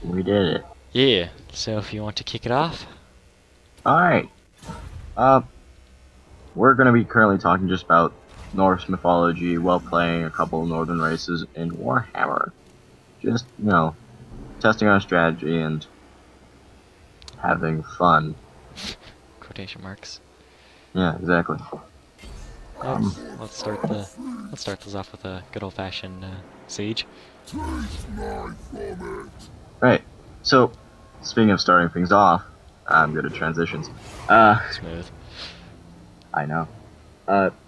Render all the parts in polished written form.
We did it. Yeah, so if you want to kick it off. Alright. We're gonna be currently talking just about Norse mythology while playing a couple of northern races in Warhammer. Just, testing our strategy and having fun. Quotation marks. Yeah, exactly. Let's start this off with a good old-fashioned siege. Right. So, speaking of starting things off, I'm good at transitions. Smooth. I know.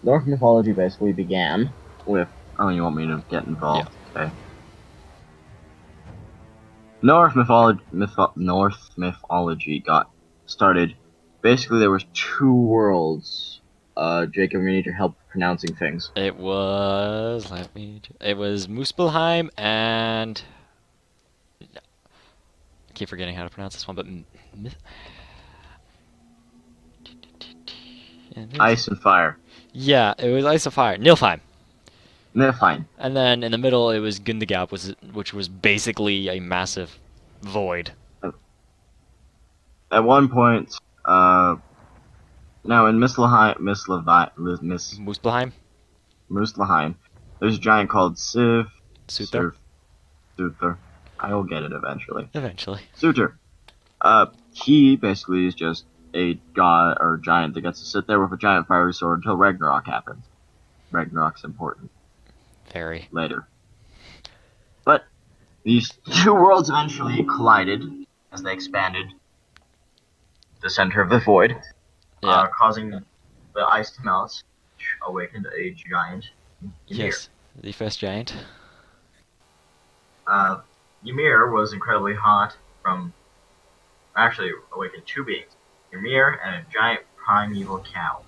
Norse mythology basically began with... Oh, you want me to get involved? Yeah. Okay. Norse mythology got started. Basically, there was two worlds. Jacob, we need your help pronouncing things. It was... It was Muspelheim and... I keep forgetting how to pronounce this one, but... Ice and fire. Yeah, it was Ice and Fire. Nilfheim. Niflheim. And then in the middle, it was Gundagap, which was basically a massive void. At one point, now in Muspelheim? Muspelheim, there's a giant called Suther? Suther. I will get it eventually. Eventually. Suther. He basically is just a god or giant that gets to sit there with a giant fiery sword until Ragnarok happens. Ragnarok's important. Very. Later. But these two worlds eventually collided as they expanded the center of the void, causing the ice to melt, which awakened a giant Ymir. Yes, the first giant. Ymir was incredibly hot from... Actually, awakened two beings. Ymir and a giant primeval cow.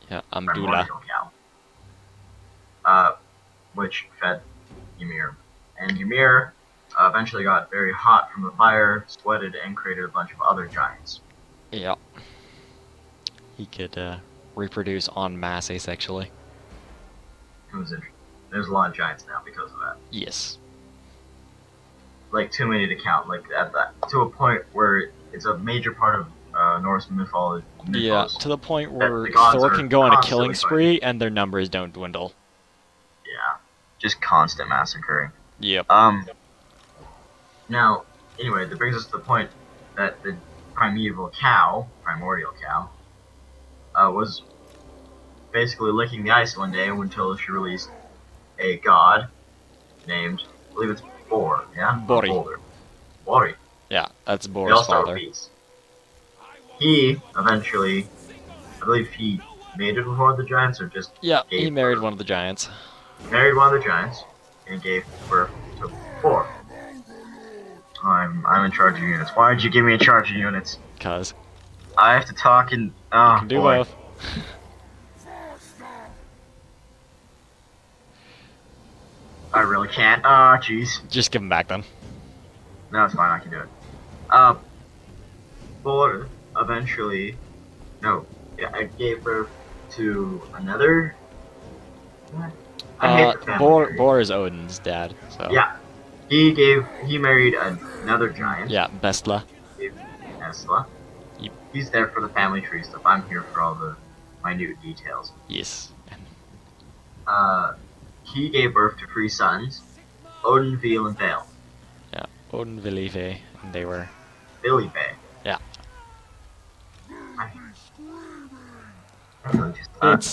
Yeah, Amdula. Primordial cow. Which fed Ymir. And Ymir eventually got very hot from the fire, sweated, and created a bunch of other giants. Yeah. He could reproduce en masse asexually. It was interesting. There's a lot of giants now because of that. Yes. Like, too many to count. Like, at that, to a point where it's a major part of Norse mythology. Yeah, to the point where the gods Thor are can go on a constantly killing spree and their numbers don't dwindle. Yeah. Just constant massacring. Yep. Now, anyway, that brings us to the point that the primordial cow, was basically licking the ice one day until she released a god named, I believe it's Bor, yeah? Bori. Bori. Yeah, that's They Bor's all start father. with B's. He eventually, I believe he mated with one of the giants, or just Yeah, gave he married birth. one of the giants. Married one of the giants and gave birth to Bor. I'm in charge of units. Why did you give me in charge of units? Cause I have to talk and... Oh, you can do boy. both. I really can't. Ah, jeez. Just give him back then. No, it's fine. I can do it. Bor eventually... No. Yeah, I gave birth to another... I hate the family tree. Bor is Odin's dad, so. Yeah. He married another giant. Yeah, Bestla. Esla. Yep. He's there for the family tree stuff. I'm here for all the minute details. Yes. He gave birth to 3 sons, Odin, Veal, and Vale. Yeah, Odin, Vilive, and they were. Vilive. Yeah.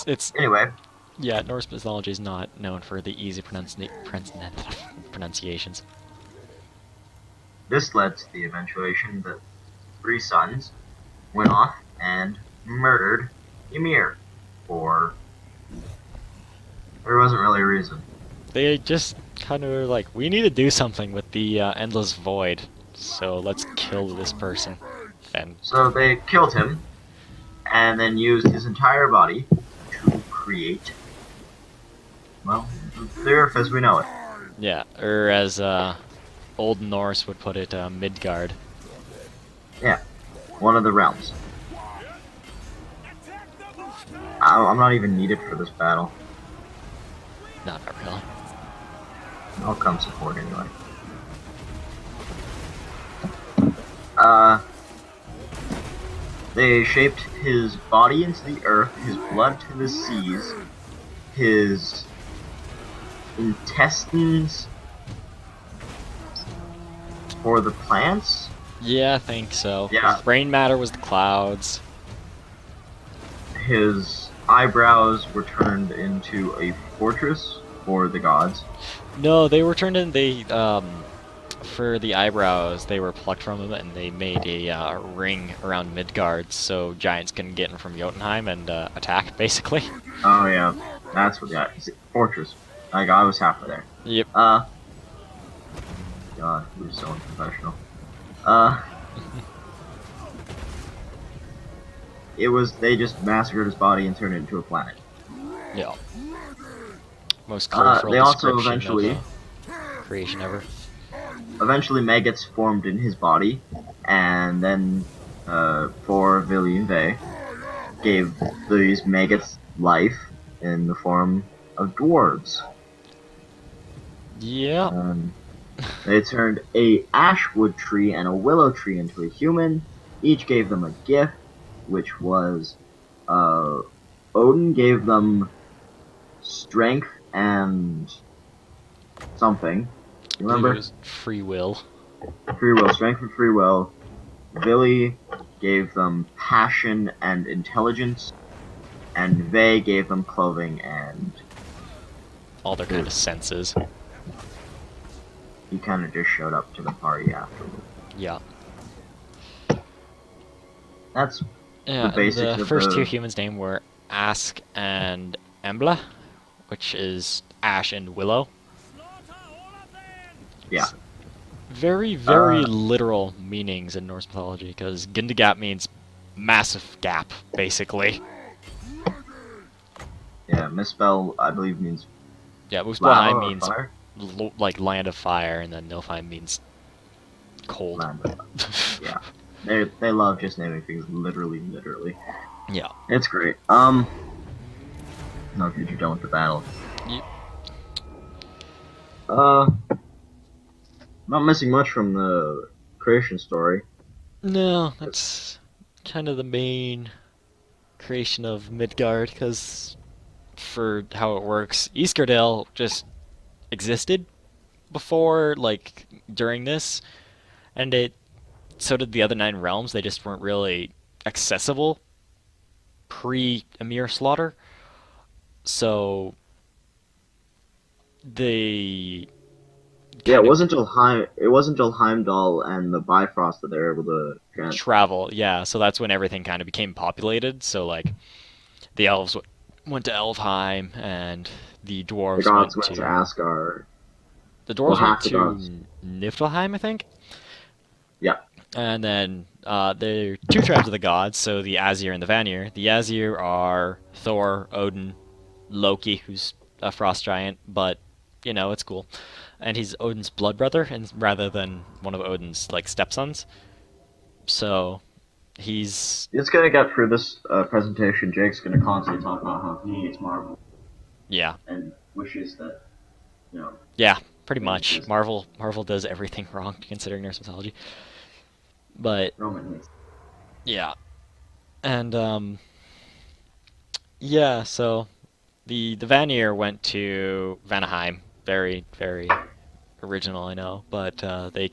It's Anyway. Yeah, Norse mythology is not known for the easy pronunciations. This led to the eventuation that 3 sons went off and murdered Ymir. Or there wasn't really a reason. They just kind of were like, we need to do something with the endless void, so let's kill this person. And so they killed him, and then used his entire body to create, well, the Earth as we know it. yeah, or as Old Norse would put it, Midgard. Yeah, one of the realms. I'm not even needed for this battle. No, not really. I'll come support anyway. Uh, they shaped his body into the earth, his blood to the seas, his intestines for the plants. Yeah, I think so. Yeah. His brain matter was the clouds. His eyebrows were turned into a fortress for the gods. No, they were turned in. For the eyebrows, they were plucked from him, and they made a ring around Midgard, so giants couldn't get in from Jotunheim and attack, basically. Oh yeah, that's what that is. Fortress. Like I was halfway there. Yep. God, we're so unprofessional. They just massacred his body and turned it into a planet. Yeah. Most colorful they also description of creation ever. Eventually, maggots formed in his body, and then Thor, Vili, and Ve gave these maggots life in the form of dwarves. Yeah. They turned a ashwood tree and a willow tree into a human. Each gave them a gift, which was Odin gave them strength and something. Remember? It was free will. Free will, strength and free will. Vili gave them passion and intelligence, and Ve gave them clothing and all their kind of senses. He kind of just showed up to the party afterwards. Yeah. That's the basics the of first two humans' names were Ask and Embla, which is ash and willow. Yeah. Very, very literal meanings in Norse mythology, because Gindagat means massive gap, basically. Yeah, misspell, I believe, means... Yeah, Muspelheim means fire? like land of fire, and then Nilfheim means cold. Land of yeah. They love just naming things literally. Yeah. It's great. No, because you're done with the battle. Yep. Not missing much from the creation story. No, that's kind of the main creation of Midgard, because for how it works, Iskardale just existed before, like, during this, and so did the other 9 realms. They just weren't really accessible pre-Emir slaughter, so they it wasn't until Heimdall and the Bifrost that they were able to travel. Yeah, so that's when everything kind of became populated. So like, the elves went to Elfheim, and the dwarves went to Asgard. The dwarves went to Niflheim, I think. Yeah. And then there are 2 tribes of the gods, so the Asir and the Vanir. The Asir are Thor, Odin, Loki, who's a frost giant, but you know, it's cool. And he's Odin's blood brother, and rather than one of Odin's like stepsons. So he's gonna get through this presentation. Jake's gonna constantly talk about how he hates Marvel. Yeah. And wishes that, you know. Yeah, pretty much. Marvel does everything wrong considering Norse mythology. But Roman hates. Yeah. And yeah, so the Vanir went to Vanaheim. Very, very original, I know, but they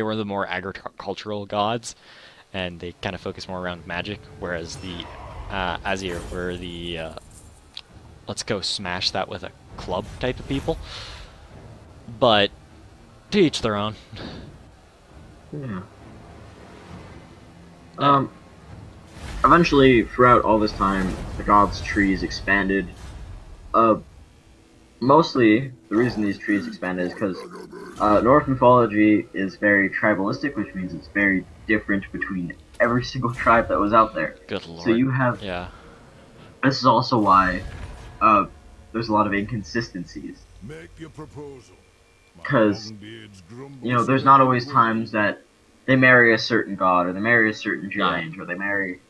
were the more agricultural gods, and they kind of focused more around magic, whereas the Asir were the let's go smash that with a club type of people. But to each their own. Yeah. Eventually, throughout all this time, the gods' trees expanded. Mostly, the reason these trees expanded is because Norse mythology is very tribalistic, which means it's very different between every single tribe that was out there. Good lord. So you have... Yeah. This is also why there's a lot of inconsistencies. Make your proposal. Because, you know, there's not always times that they marry a certain god, or they marry a certain giant, or they marry...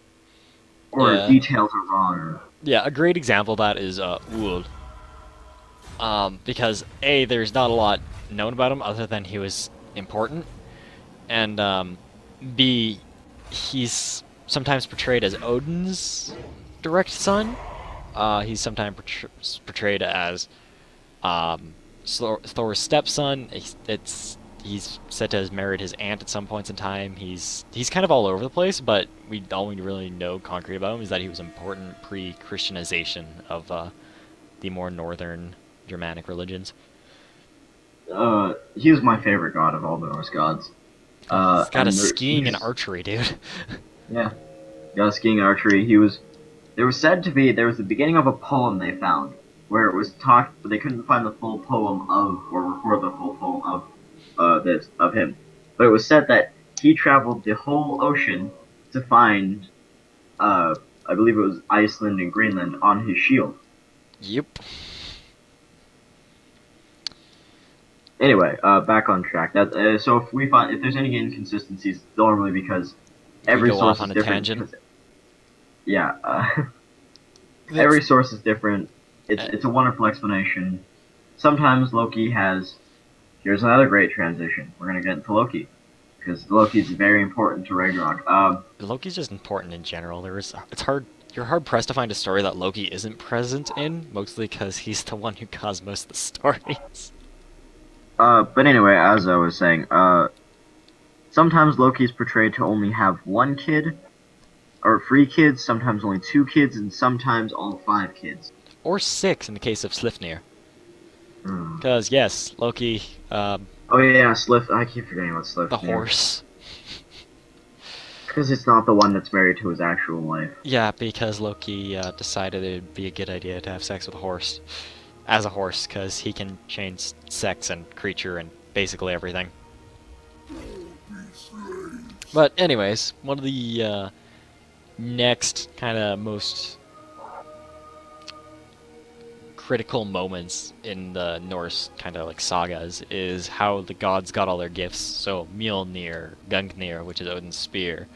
Or details are wrong. Yeah, a great example of that is Ul. Because A, there's not a lot known about him other than he was important, and B, he's sometimes portrayed as Odin's direct son. He's sometimes portrayed as um, Thor's stepson. He's said to have married his aunt at some points in time. He's kind of all over the place, but all we really know concrete about him is that he was important pre-Christianization of the more northern Germanic religions. He was my favorite god of all the Norse gods. He's got a And skiing and archery, dude. yeah, got skiing and archery. There was said to be, there was the beginning of a poem they found where it was talked, but they couldn't find the full poem of, or record the full poem of him. But it was said that he traveled the whole ocean to find, I believe it was Iceland and Greenland on his shield. Yep. Anyway, back on track. So if there's any inconsistencies, normally because every go source off on is a different. tangent. Yeah, every source is different. It's a wonderful explanation. Sometimes Loki has. Here's another great transition. We're gonna get into Loki because Loki is very important to Ragnarok. Loki's just important in general. It's hard. You're hard pressed to find a story that Loki isn't present in, mostly because he's the one who caused most of the stories. But anyway, as I was saying, sometimes Loki's portrayed to only have one kid, or 3 kids. Sometimes only 2 kids, and sometimes all 5 kids. Or 6 in the case of Slifnir. Mm. Because, yes, Loki, Oh yeah, Slif. I keep forgetting about Slif. the horse. Because it's not the one that's married to his actual wife. Yeah, because Loki decided it would be a good idea to have sex with a horse. As a horse, because he can change sex and creature and basically everything. But anyways, one of the next kind of most critical moments in the Norse kind of like sagas is how the gods got all their gifts. So Mjolnir, Gungnir, which is Odin's spear,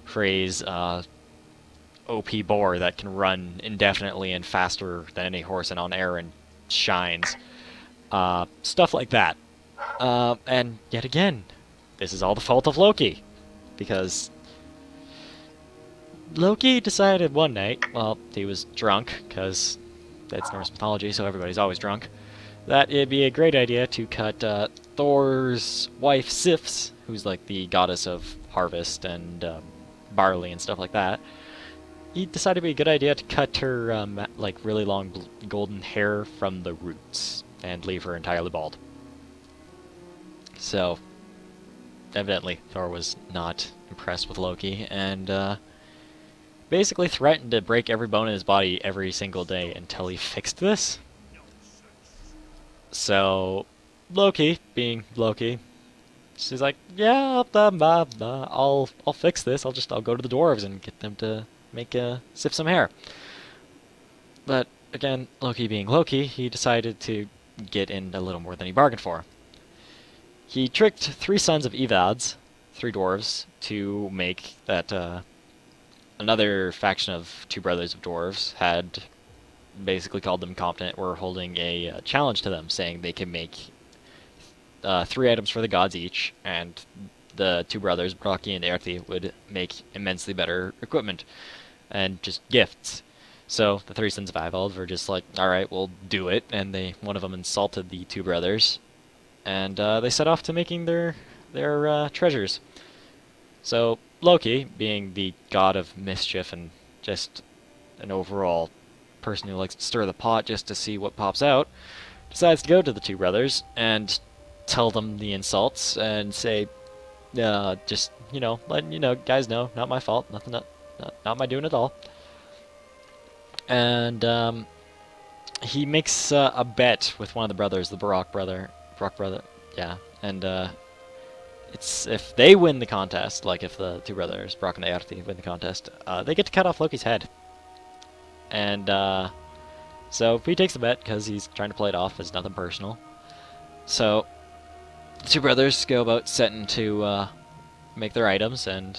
Frey's OP boar that can run indefinitely and faster than any horse and on air and shines, stuff like that. And yet again, this is all the fault of Loki, because Loki decided one night, while he was drunk, because that's Norse mythology, so everybody's always drunk, that it'd be a great idea to cut Thor's wife Sif's, who's like the goddess of harvest and barley and stuff like that. He decided it'd be a good idea to cut her like really long golden hair from the roots and leave her entirely bald. So, evidently, Thor was not impressed with Loki, and basically threatened to break every bone in his body every single day until he fixed this. So, Loki, being Loki, she's like, yeah, I'll fix this. I'll go to the dwarves and get them to make Sif some hair. But again, Loki being Loki, he decided to get in a little more than he bargained for. He tricked 3 sons of Evads, 3 dwarves, to make that another faction of 2 brothers of dwarves had basically called them competent, were holding a challenge to them, saying they could make 3 items for the gods each, and the 2 brothers, Bragi and Erthi, would make immensely better equipment and just gifts. So the 3 sons of Ivald were just like, alright, we'll do it, and one of them insulted the 2 brothers, and they set off to making their treasures. So Loki, being the god of mischief and just an overall person who likes to stir the pot just to see what pops out, decides to go to the 2 brothers and tell them the insults and say, just, letting guys know, not my fault, nothing, not my doing at all. And he makes a bet with one of the brothers, the Brock brother, yeah, and it's if they win the contest, like if the 2 brothers, Brock and Erti, win the contest, they get to cut off Loki's head. And so he takes the bet because he's trying to play it off as nothing personal. So the 2 brothers go about setting to make their items, and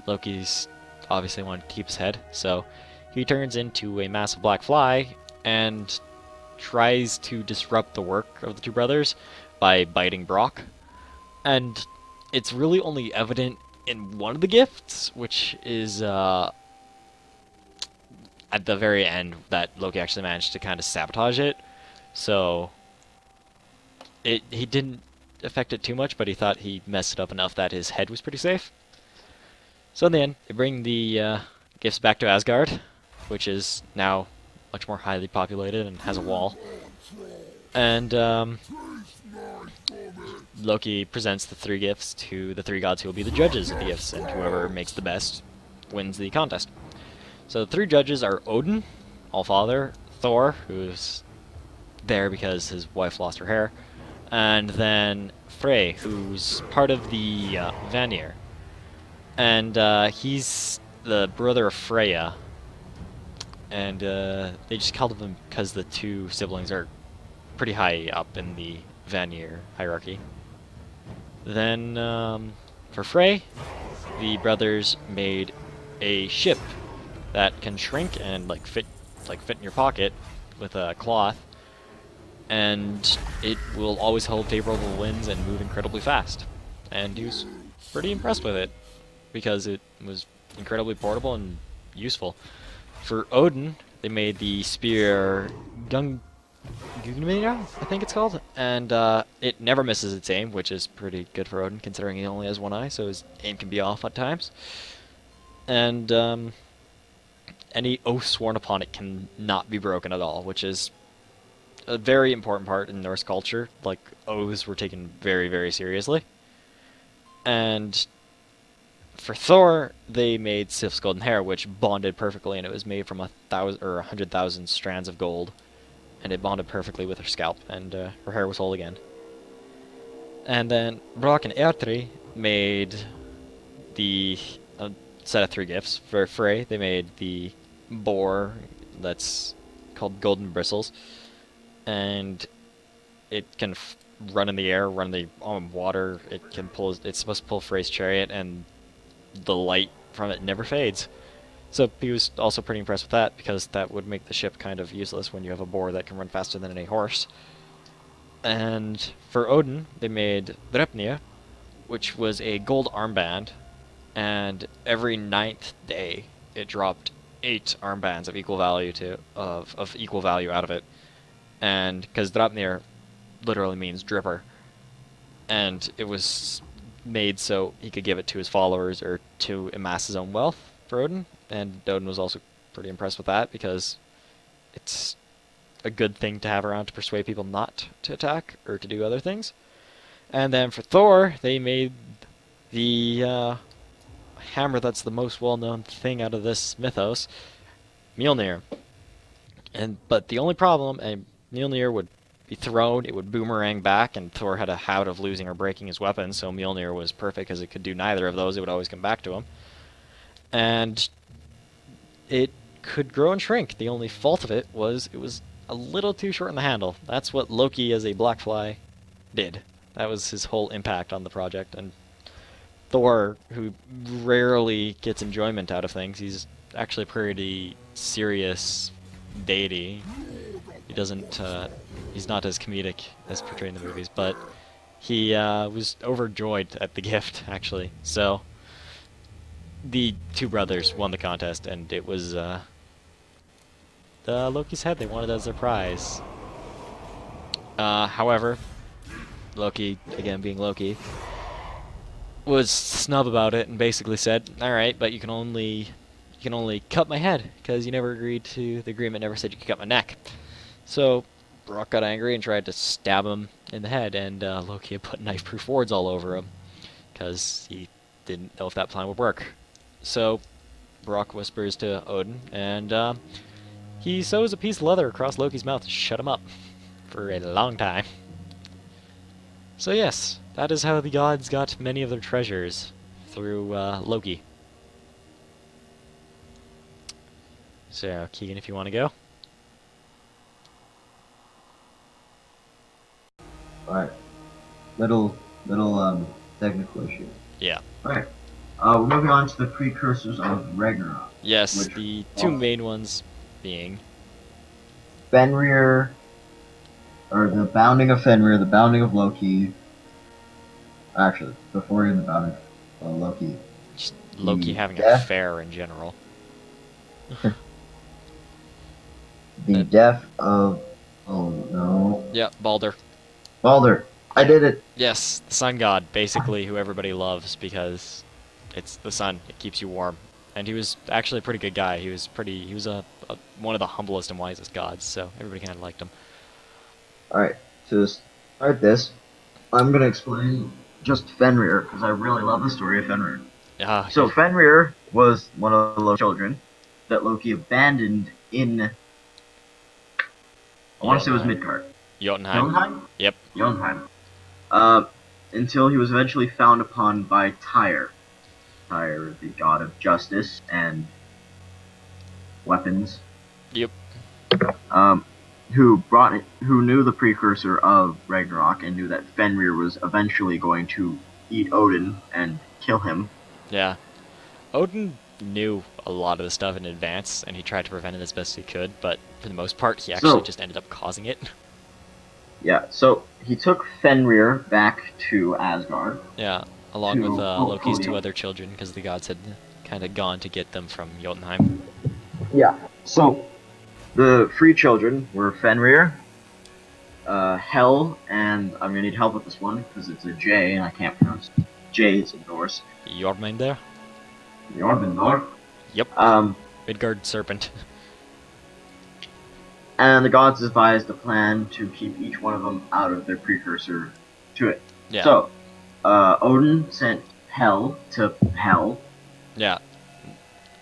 Loki's obviously wanted to keep his head, so he turns into a massive black fly and tries to disrupt the work of the two brothers by biting Brock. And it's really only evident in one of the gifts, which is at the very end that Loki actually managed to kind of sabotage it. So he didn't affect it too much, but he thought he messed it up enough that his head was pretty safe. So in the end, they bring the gifts back to Asgard, which is now much more highly populated and has a wall. And Loki presents the three gifts to the three gods who will be the judges of the gifts, and whoever makes the best wins the contest. So the three judges are Odin, Allfather, Thor, who's there because his wife lost her hair, and then Frey, who's part of the Vanir. And he's the brother of Freya, and they just called him because the two siblings are pretty high up in the Vanir hierarchy. Then for Frey, the brothers made a ship that can shrink and fit in your pocket with a cloth, and it will always hold favorable winds and move incredibly fast. And he was pretty impressed with it because it was incredibly portable and useful. For Odin, they made the spear Gungnir, I think it's called, and it never misses its aim, which is pretty good for Odin considering he only has one eye, so his aim can be off at times. And any oath sworn upon it can not be broken at all, which is a very important part in Norse culture. Like, oaths were taken very, very seriously. And for Thor, they made Sif's golden hair, which bonded perfectly, and it was made from 100,000 strands of gold, and it bonded perfectly with her scalp, and her hair was whole again. And then Brock and Ertri made the set of three gifts. For Frey, they made the boar that's called Golden Bristles, and it can run in the air, run in the water. It can pull. It's supposed to pull Frey's chariot, and the light from it never fades. So he was also pretty impressed with that, because that would make the ship kind of useless when you have a boar that can run faster than any horse. And for Odin, they made Drepnir, which was a gold armband, and every 9th day it dropped 8 armbands of equal value out of it. And because Drapnir literally means dripper, and it was made so he could give it to his followers or to amass his own wealth for Odin. And Odin was also pretty impressed with that, because it's a good thing to have around to persuade people not to attack or to do other things. And then for Thor, they made the hammer that's the most well-known thing out of this mythos, Mjolnir. But the only problem, Mjolnir would be thrown, it would boomerang back, and Thor had a habit of losing or breaking his weapons, so Mjolnir was perfect because it could do neither of those. It would always come back to him. And it could grow and shrink. The only fault of it was a little too short in the handle. That's what Loki as a Blackfly did. That was his whole impact on the project. And Thor, who rarely gets enjoyment out of things, he's actually a pretty serious deity. He doesn't, he's not as comedic as portrayed in the movies, but he was overjoyed at the gift, actually. So the two brothers won the contest, and it was the Loki's head they wanted as their prize. However, Loki, again being Loki, was snub about it and basically said, "Alright, but you can only cut my head, because you never agreed to the agreement, never said you could cut my neck." So Brock got angry and tried to stab him in the head, and Loki had put knife-proof wards all over him, because he didn't know if that plan would work. So Brock whispers to Odin, and he sews a piece of leather across Loki's mouth to shut him up for a long time. So yes, that is how the gods got many of their treasures, through Loki. So, Keegan, if you want to go. Alright. Little technical issue. Yeah. Alright. We're moving on to the precursors of Ragnarok. Yes, the two main ones being Fenrir or the bounding of Fenrir, the bounding of Loki. Actually, before even the bounding of Loki, Just Loki the having a death, fair in general. the death of. Oh no, Yeah, Balder. Balder! I did it. Yes, the sun god, basically who everybody loves because it's the sun. It keeps you warm. And he was actually a pretty good guy. He was one of the humblest and wisest gods, so everybody kind of liked him. All right, to start this, I'm gonna explain just Fenrir because I really love the story of Fenrir. Ah, So Fenrir was one of Loki's children that Loki abandoned in, I want to say it was Jotunheim. Midgard. Jotunheim. Jotunheim? Yep. Jotunheim. Uh, until he was eventually found upon by Tyr. Tyr, the god of justice and weapons. Yep. Um, who knew the precursor of Ragnarok and knew that Fenrir was eventually going to eat Odin and kill him. Yeah. Odin knew a lot of the stuff in advance, and he tried to prevent it as best he could, but for the most part, he actually just ended up causing it. Yeah, so he took Fenrir back to Asgard. Yeah, along with Loki's two other children, because the gods had kind of gone to get them from Jotunheim. Yeah, so the three children were Fenrir, Hel, and I'm gonna need help with this one because it's a J and I can't pronounce it. J is in Norse. Jormungandr? Jormungandr. Yep. Midgard serpent. And the gods devised a plan to keep each one of them out of their precursor to it. Yeah. So, Odin sent Hel to Hel. Yeah.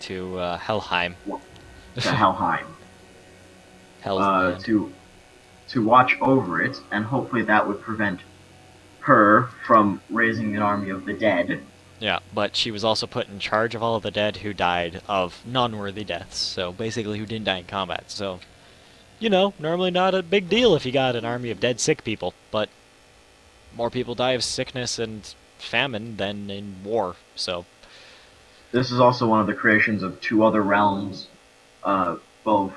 To Helheim. To Helheim. Hell's to watch over it, and hopefully that would prevent her from raising an army of the dead. Yeah, but she was also put in charge of all of the dead who died of non-worthy deaths, so basically who didn't die in combat, so... You know, normally not a big deal if you got an army of dead sick people, but more people die of sickness and famine than in war, so... This is also one of the creations of two other realms, both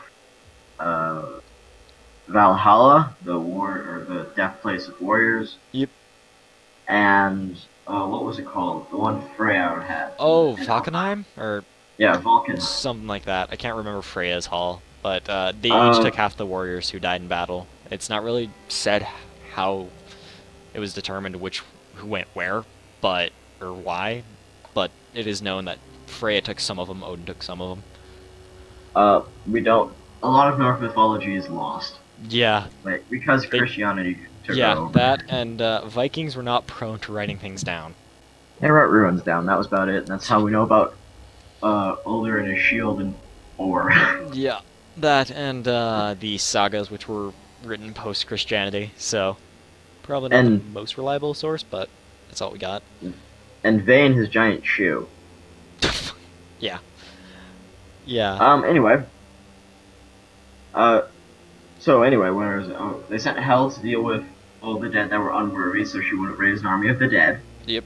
Valhalla, the death place of warriors. Yep. And what was it called? The one Freya had. Oh, Valkenheim? Or yeah, Vulcan. Something like that. I can't remember Freya's hall, but they each took half the warriors who died in battle. It's not really said how it was determined who went where, or why, but it is known that Freya took some of them, Odin took some of them. We don't. A lot of Norse mythology is lost. Yeah. Because Christianity took over. Yeah, that and Vikings were not prone to writing things down. They wrote ruins down. That was about it. And that's how we know about Ulder and his shield and Thor. Yeah, that and the sagas, which were written post-Christianity, so probably not the most reliable source, but that's all we got. And Vane, his giant shoe. Yeah. Yeah. Anyway. So anyway, where is it? Oh, they sent Hel to deal with all the dead that were unworthy, so she wouldn't raise an army of the dead. Yep.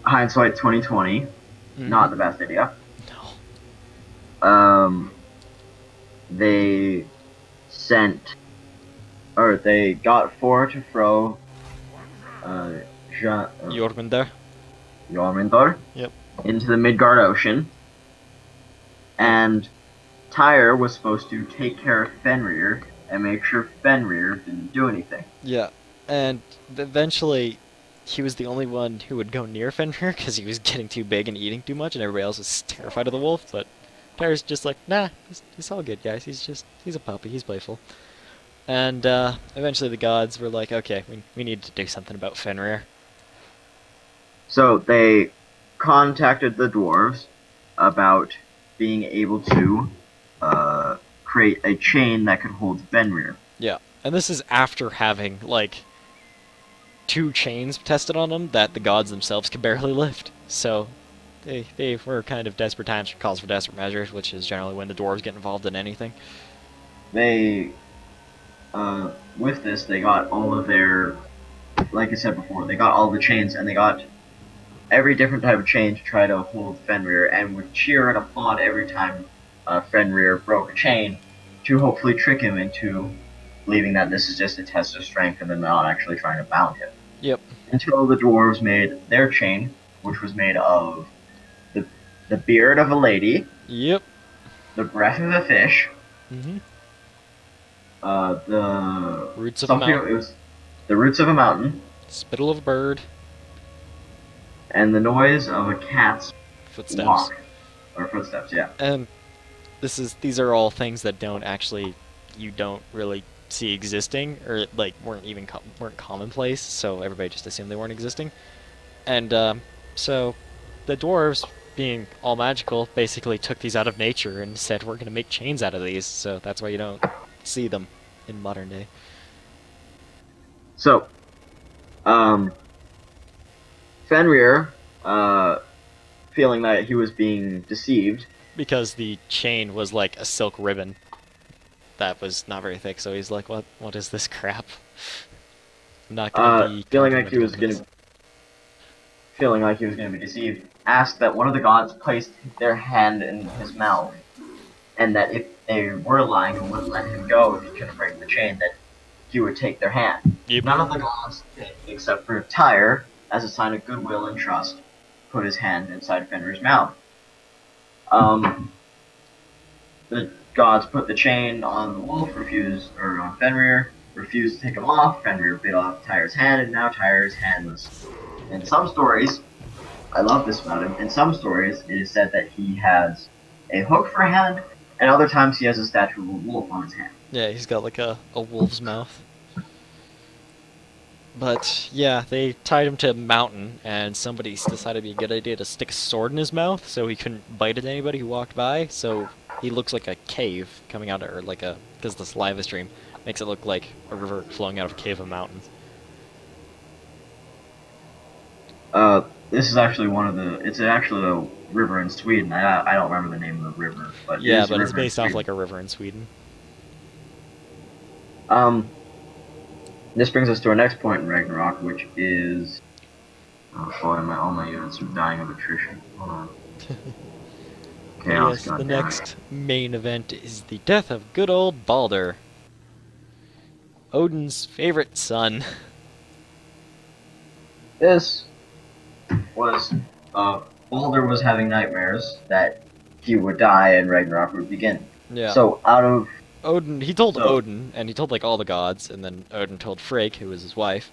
Hindsight 2020. Not the best idea. No. They got Thor to throw Jormungandr. Yep. Into the Midgard Ocean. And Tyr was supposed to take care of Fenrir and make sure Fenrir didn't do anything. Yeah, and eventually he was the only one who would go near Fenrir because he was getting too big and eating too much, and everybody else was terrified of the wolf, but Tyr's just like, nah, he's all good, guys. He's a puppy. He's playful. And eventually the gods were like, okay, we need to do something about Fenrir. So they contacted the dwarves about being able to create a chain that could hold Fenrir. Yeah, and this is after having, like, 2 chains tested on them that the gods themselves could barely lift. So they were kind of desperate times for calls for desperate measures, which is generally when the dwarves get involved in anything. They, with this, they got all of their, like I said before, they got all the chains, and they got every different type of chain to try to hold Fenrir, and would cheer and applaud every time Fenrir broke a chain to hopefully trick him into believing that this is just a test of strength and they're not actually trying to bound him. Yep. Until the dwarves made their chain, which was made of the beard of a lady, Yep. the breath of a fish, Mm-hmm. The Roots of a something mountain. it was the roots of a mountain, Spittle of a bird. and the noise of a cat's Footsteps. walk or footsteps. Yeah. And these are all things that you don't really see existing, or like weren't commonplace, so everybody just assumed they weren't existing. And so the dwarves, being all magical, basically took these out of nature and said, we're going to make chains out of these. So that's why you don't see them in modern day. So, Fenrir, feeling that he was being deceived, Because the chain was like a silk ribbon that was not very thick, so he's like, what is this crap? I'm not going to be complimented on this. feeling like he was going to be deceived, asked that one of the gods place their hand in his mouth, and that if they were lying and wouldn't let him go if he couldn't break the chain, that he would take their hand. Yep. None of the gods did, except for Tyre, as a sign of goodwill and trust, put his hand inside Fenrir's mouth. The gods put the chain on the wolf, on Fenrir, refused to take him off. Fenrir bit off Tyre's hand, and now Tyre is handless. In some stories, I love this about him, in some stories it is said that he has a hook for a hand, and other times he has a statue of a wolf on his hand. Yeah, he's got like a wolf's mouth. But yeah, they tied him to a mountain, and somebody decided it'd be a good idea to stick a sword in his mouth so he couldn't bite at anybody who walked by. So he looks like a cave coming out of, or like because this lava stream makes it look like a river flowing out of a cave of mountains. This is actually it's actually a river in Sweden. I don't remember the name of the river, but Yeah, it is but a it's river in based off Sweden. like a river in Sweden. This brings us to our next point in Ragnarok, which is... Oh, boy, all my units are dying of attrition. Hold on. Chaos, Yes, the goddammit. next main event is the death of good old Balder, Odin's favorite son. This was... Balder was having nightmares that he would die and Ragnarok would begin. Yeah. So, out of... He told Odin, and he told like all the gods, and then Odin told Frigg, who was his wife,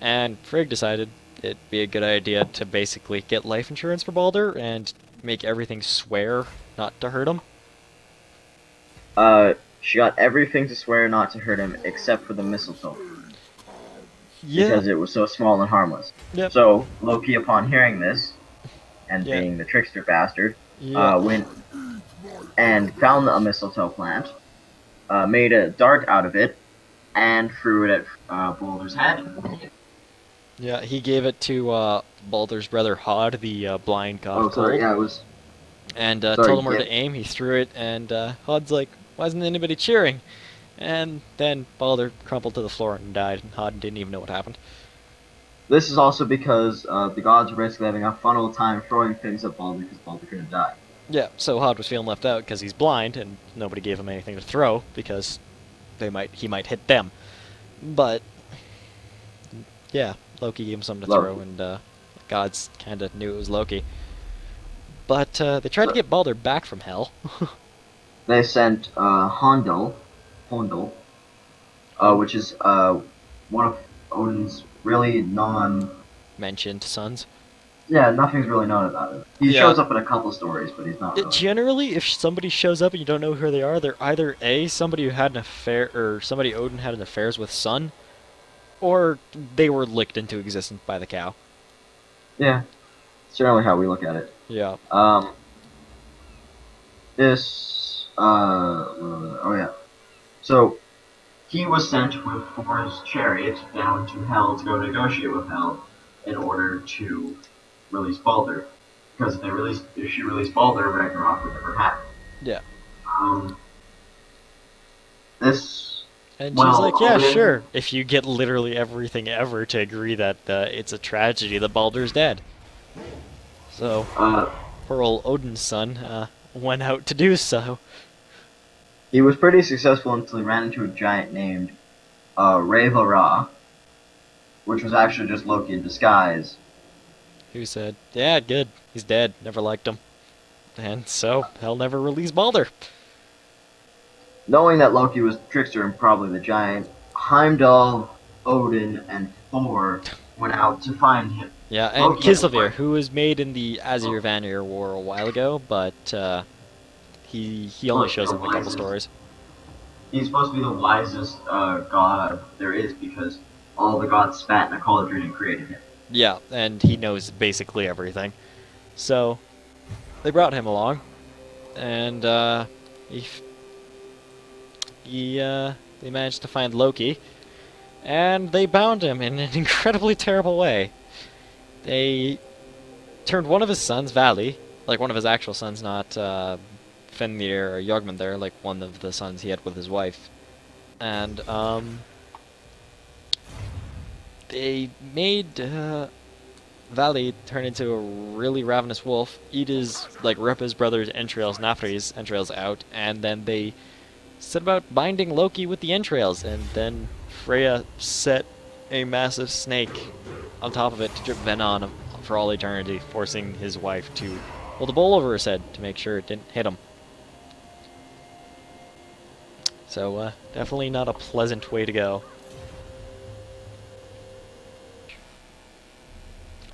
and Frigg decided it'd be a good idea to basically get life insurance for Balder and make everything swear not to hurt him. She got everything to swear not to hurt him except for the mistletoe. Yeah. Because it was so small and harmless. Yep. So, Loki, upon hearing this, and Yeah. being the trickster bastard, Yeah. went and found a mistletoe plant, made a dart out of it, and threw it at Balder's head. Yeah, he gave it to Balder's brother Hod, the blind god Oh, of sorry, cold, yeah, it was... and sorry, told him where yeah. to aim. He threw it, and Hod's like, "Why isn't anybody cheering?" And then Balder crumpled to the floor and died, and Hod didn't even know what happened. This is also because the gods were basically having a fun old time throwing things at Balder because Balder couldn't die. Yeah, so Hod was feeling left out because he's blind, and nobody gave him anything to throw because he might hit them. But yeah, Loki gave him something to throw, and the gods kind of knew it was Loki. But they tried to get Balder back from hell. They sent Hondel, which is one of Odin's really mentioned sons. Yeah, nothing's really known about him. He shows up in a couple stories, but he's not really. Generally, if somebody shows up and you don't know who they are, they're either A, somebody who had an affair, or somebody Odin had an affairs with son, or they were licked into existence by the cow. Yeah, it's generally how we look at it. Yeah. Oh yeah. So, he was sent with Thor's chariot down to Hel to go negotiate with Hel in order to release Balder. Because if she released Balder, Ragnarok would never happen. Yeah. And she's like, yeah, sure, if you get literally everything ever to agree that it's a tragedy that Balder's dead. So, poor old Odin's son went out to do so. He was pretty successful until he ran into a giant named Reva Ra, which was actually just Loki in disguise. Who said, yeah, good, he's dead, never liked him. And so, he'll never release Balder. Knowing that Loki was the trickster and probably the giant, Heimdall, Odin, and Thor went out to find him. Yeah, and Loki had to Kislevyr, fight. who was made in the Azir Vanir War a while ago, but he only Supposed to be shows the up in a couple wisest. stories. He's supposed to be the wisest god there is because all the gods spat in a cauldron and created him. Yeah, and he knows basically everything. So, they brought him along, and he, they managed to find Loki, and they bound him in an incredibly terrible way. They turned one of his sons, Vali, like one of his actual sons, not Fenrir or Jörmungandr, like one of the sons he had with his wife, and they made Vali turn into a really ravenous wolf, rip his brother's entrails, Nafri's entrails out, and then they set about binding Loki with the entrails, and then Freya set a massive snake on top of it to drip venom on him for all eternity, forcing his wife to hold a bowl over his head to make sure it didn't hit him. So, definitely not a pleasant way to go.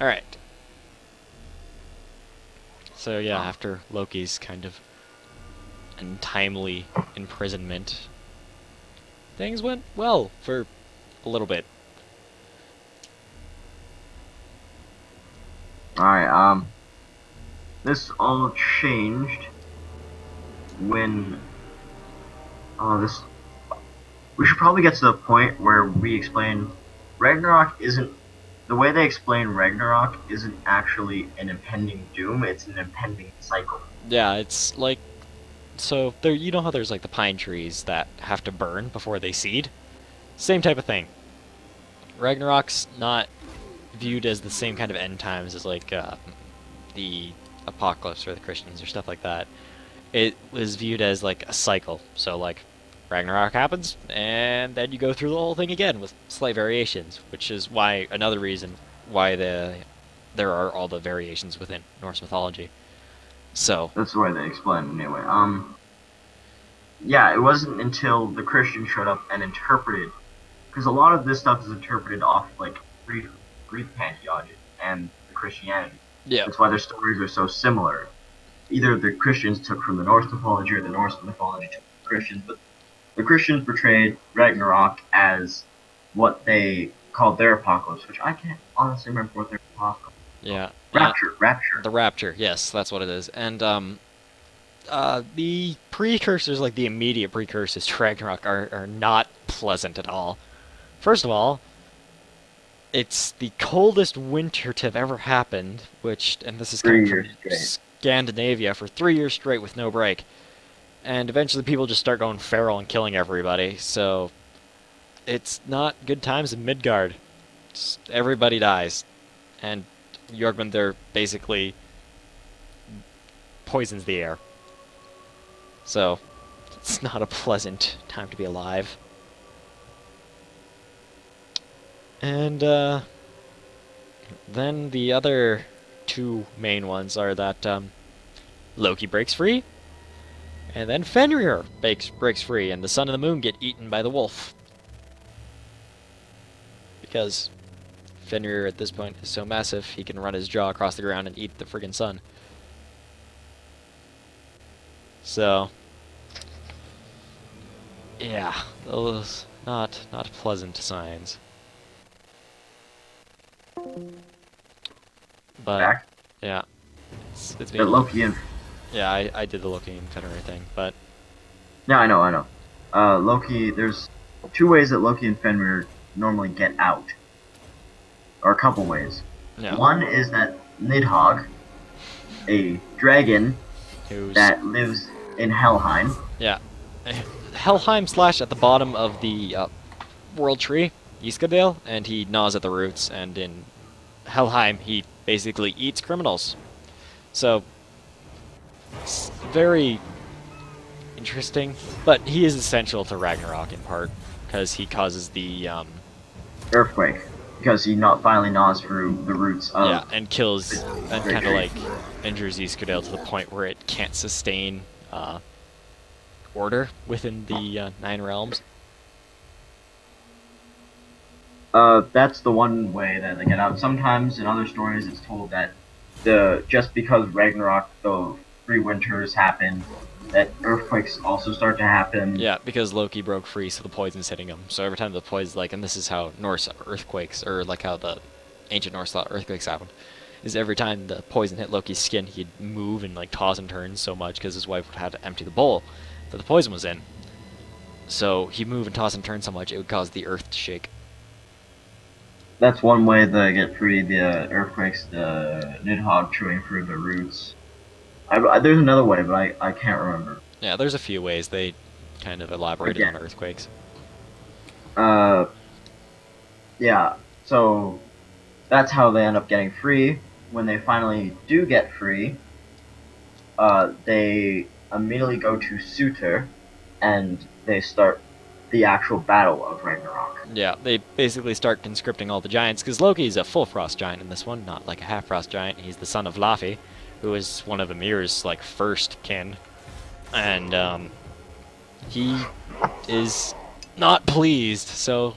Alright. So, yeah, after Loki's kind of untimely imprisonment, things went well for a little bit. Alright, this all changed when this we should probably get to the point where we explain Ragnarok isn't the way they explain Ragnarok isn't actually an impending doom, it's an impending cycle. Yeah, it's like, so there, you know how there's like the pine trees that have to burn before they seed? Same type of thing. Ragnarok's not viewed as the same kind of end times as like the apocalypse or the Christians or stuff like that. It was viewed as like a cycle. So like Ragnarok happens, and then you go through the whole thing again with slight variations, which is why another reason why there are all the variations within Norse mythology. So That's the way they explain it anyway. Yeah, it wasn't until the Christians showed up and interpreted, because a lot of this stuff is interpreted off like Greek pantheon and the Christianity. yeah, That's why their stories are so similar. Either the Christians took from the Norse mythology or the Norse mythology took from the Christians, but the Christians portrayed Ragnarok as what they called their apocalypse, which I can't honestly remember what their apocalypse. yeah, Rapture. the Rapture. Yes, that's what it is. And the precursors, like the immediate precursors to Ragnarok, are not pleasant at all. First of all, it's the coldest winter to have ever happened, and this is coming 3 years from straight. Scandinavia for 3 years straight with no break. And eventually people just start going feral and killing everybody, so it's not good times in Midgard. Everybody dies. And Jormungandr basically poisons the air. So, it's not a pleasant time to be alive. And, then the other two main ones are that, Loki breaks free, and then Fenrir breaks free, and the sun and the moon get eaten by the wolf. Because Fenrir at this point is so massive, he can run his jaw across the ground and eat the friggin' sun. So, yeah, those not pleasant signs. But Back. yeah, it's That been Loki and yeah, I did the Loki and Fenrir thing, but yeah, I know. Loki. There's two ways that Loki and Fenrir normally get out, or a couple ways. yeah, One is that Nidhogg, a dragon who's that lives in Helheim. yeah, Helheim slash at the bottom of the world tree, Iskadale, and he gnaws at the roots, and in Helheim he basically eats criminals. So it's very interesting, but he is essential to Ragnarok in part. because he causes the Earthquake, because he not finally gnaws through the roots yeah, of and kills the and great kind of tree. like injures Iskadale to the point where it can't sustain order within the Nine Realms. That's the one way that they get out. Sometimes in other stories, it's told that just because Ragnarok, the three winters happen, that earthquakes also start to happen. Yeah, because Loki broke free, so the poison's hitting him. So every time the poison, like, and this is how Norse earthquakes, or like how the ancient Norse thought earthquakes happen, is every time the poison hit Loki's skin, he'd move and like toss and turn so much because his wife would have to empty the bowl that the poison was in. So he'd move and toss and turn so much it would cause the earth to shake. That's one way they get free. The earthquakes, the Nidhogg chewing through the roots. There's another way, but I can't remember. Yeah, there's a few ways they kind of elaborated on Again, earthquakes. uh, yeah. So that's how they end up getting free. When they finally do get free, they immediately go to Suter, and they start the actual battle of Ragnarok. Yeah, they basically start conscripting all the giants because Loki's a full frost giant in this one, not like a half frost giant. He's the son of Laufey, who is one of Ymir's like first kin, and he is not pleased. So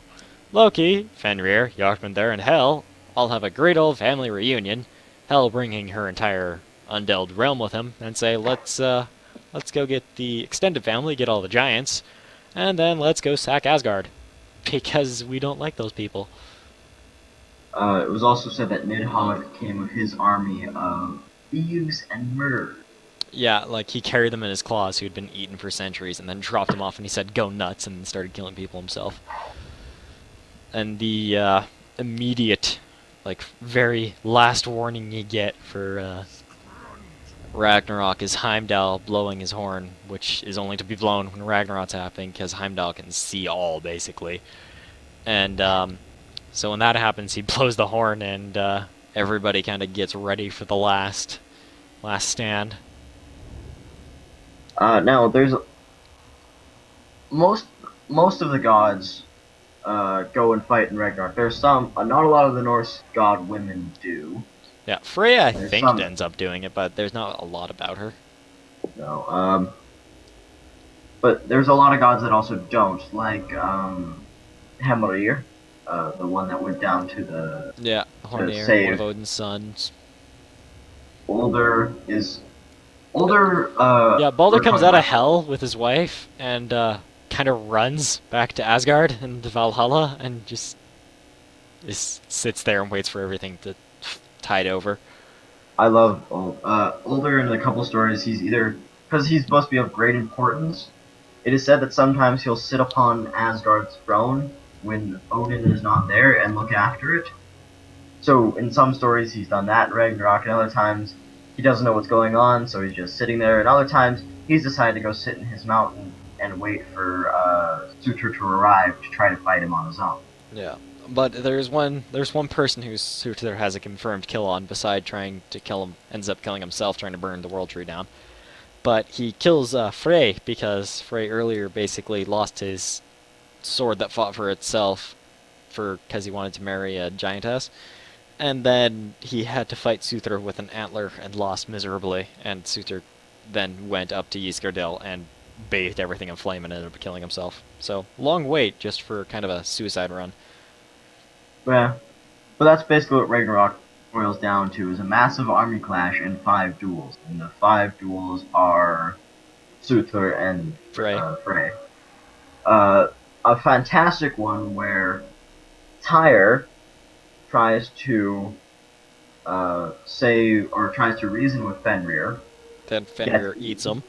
Loki, Fenrir, Jotmundur, and Hel all have a great old family reunion. Hel bringing her entire undead realm with him, and say, let's go get the extended family, get all the giants, and then let's go sack Asgard because we don't like those people. It was also said that Nidhogg came with his army of thieves and murderers. Yeah, like he carried them in his claws who had been eaten for centuries and then dropped them off and he said, go nuts, and then started killing people himself. And the immediate, like, very last warning you get for Ragnarok is Heimdall blowing his horn, which is only to be blown when Ragnarok's happening because Heimdall can see all, basically. And so when that happens, he blows the horn and everybody kind of gets ready for the last stand. Now there's most most of the gods go and fight in Ragnarok. There's some, not a lot of the Norse god women do. Yeah, Freya, I There's think, some, ends up doing it, but there's not a lot about her. no. But there's a lot of gods that also don't, like Hemrir, the one that went down Yeah, to Hornir, one of save. Odin's sons. Older is older. Yeah, Balder We're comes talking out of about hell with his wife and kind of runs back to Asgard and Valhalla and just sits there and waits for everything to tide over. I love Older in a couple stories. He's either because he's supposed to be of great importance. It is said that sometimes he'll sit upon Asgard's throne when Odin is not there and look after it. So in some stories he's done that in Ragnarok, and other times he doesn't know what's going on, so he's just sitting there. And other times he's decided to go sit in his mountain and wait for Surtur to arrive to try to fight him on his own. Yeah, but there's one person who's Surtur has a confirmed kill on, beside trying to kill him, ends up killing himself trying to burn the world tree down. But he kills Frey because Frey earlier basically lost his sword that fought for itself because he wanted to marry a giantess. And then he had to fight Surtur with an antler and lost miserably. And Surtur then went up to Ysgardil and bathed everything in flame and ended up killing himself. So long wait just for kind of a suicide run. Yeah, but that's basically what Ragnarok boils down to: is a massive army clash and 5 duels. And the 5 duels are Surtur and Frey. Frey. Uh, a fantastic one where Tyr tries to say or tries to reason with Fenrir. Then Fenrir eats him.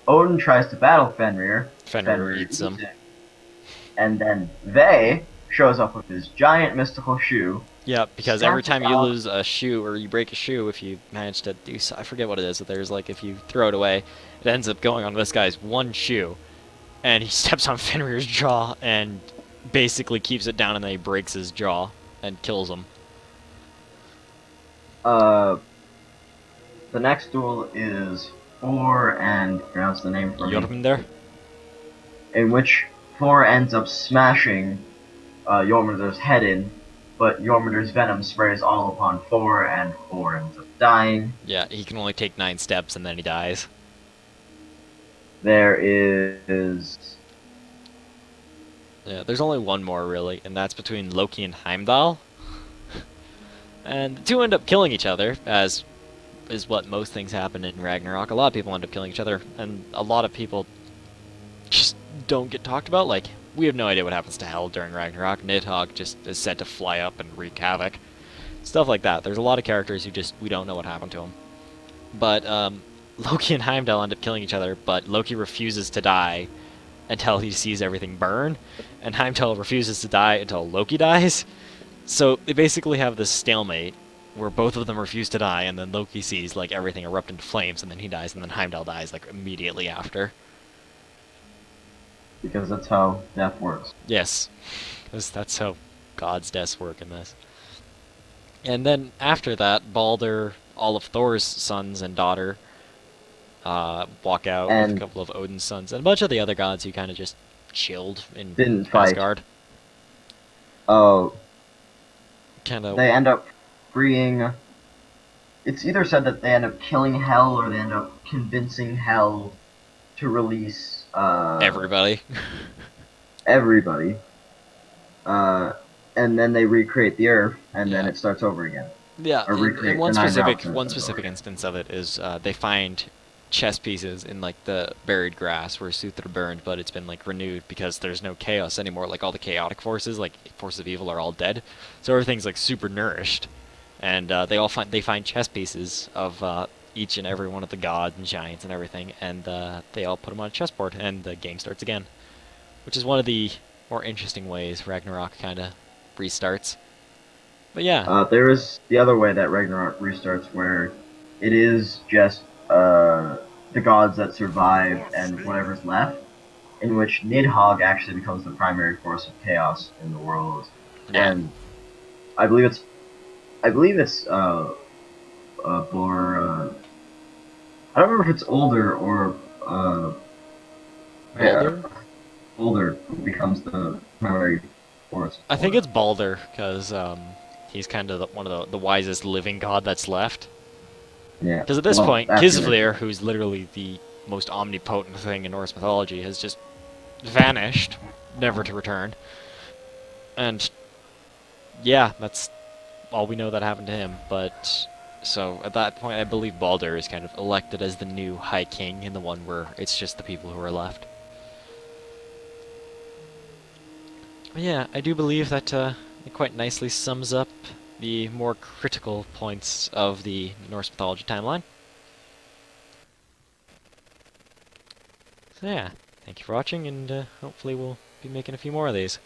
Odin tries to battle Fenrir. Fenrir eats him. It. And then Ve shows up with his giant mystical shoe. Yeah, because every time you lose a shoe or you break a shoe, if you manage to do so, I forget what it is, but there's like if you throw it away, it ends up going on this guy's one shoe. And he steps on Fenrir's jaw and basically keeps it down, and then he breaks his jaw and kills him. The next duel is Thor and pronounce the name for me. Jormungandr? In which Thor ends up smashing Jormungandr's head in, but Jormungandr's venom sprays all upon Thor, and Thor ends up dying. Yeah, he can only take 9 steps and then he dies. There is. Yeah, there's only one more really, and that's between Loki and Heimdall. And the two end up killing each other, as is what most things happen in Ragnarok. A lot of people end up killing each other, and a lot of people just don't get talked about. Like, we have no idea what happens to Hel during Ragnarok. Nidhogg just is said to fly up and wreak havoc. Stuff like that. There's a lot of characters who we don't know what happened to them. But Loki and Heimdall end up killing each other, but Loki refuses to die until he sees everything burn, and Heimdall refuses to die until Loki dies. So they basically have this stalemate where both of them refuse to die, and then Loki sees like everything erupt into flames, and then he dies, and then Heimdall dies like immediately after. Because that's how death works. Yes, because that's how God's deaths work in this. And then after that, Balder, all of Thor's sons and daughter, walk out with a couple of Odin's sons and a bunch of the other gods who kind of just chilled in didn't fight. Asgard. Oh, kind of. They end up freeing. It's either said that they end up killing Hel, or they end up convincing Hel to release everybody. Everybody. And then they recreate the Earth, and then it starts over again. Yeah. Or recreate one specific instance of it is they find chess pieces in like the buried grass where Suthra burned, but it's been like renewed because there's no chaos anymore. Like all the chaotic forces, like forces of evil, are all dead, so everything's like super nourished, and they find chess pieces of each and every one of the gods and giants and everything, and they all put them on a chessboard, and the game starts again, which is one of the more interesting ways Ragnarok kind of restarts. But yeah, there is the other way that Ragnarok restarts, where it is just the gods that survive and whatever's left, in which Nidhogg actually becomes the primary force of chaos in the world. Yeah. And I believe it's Bor. I don't remember if it's Older or Older who becomes the primary force. I think it's Balder, because he's kind of one of the wisest living god that's left. Yeah. Because at this point, Kisleir, who's literally the most omnipotent thing in Norse mythology, has just vanished, never to return. And yeah, that's all we know that happened to him. But so at that point, I believe Balder is kind of elected as the new High King, in the one where it's just the people who are left. But yeah, I do believe that it quite nicely sums up the more critical points of the Norse mythology timeline. So yeah, thank you for watching, and hopefully we'll be making a few more of these.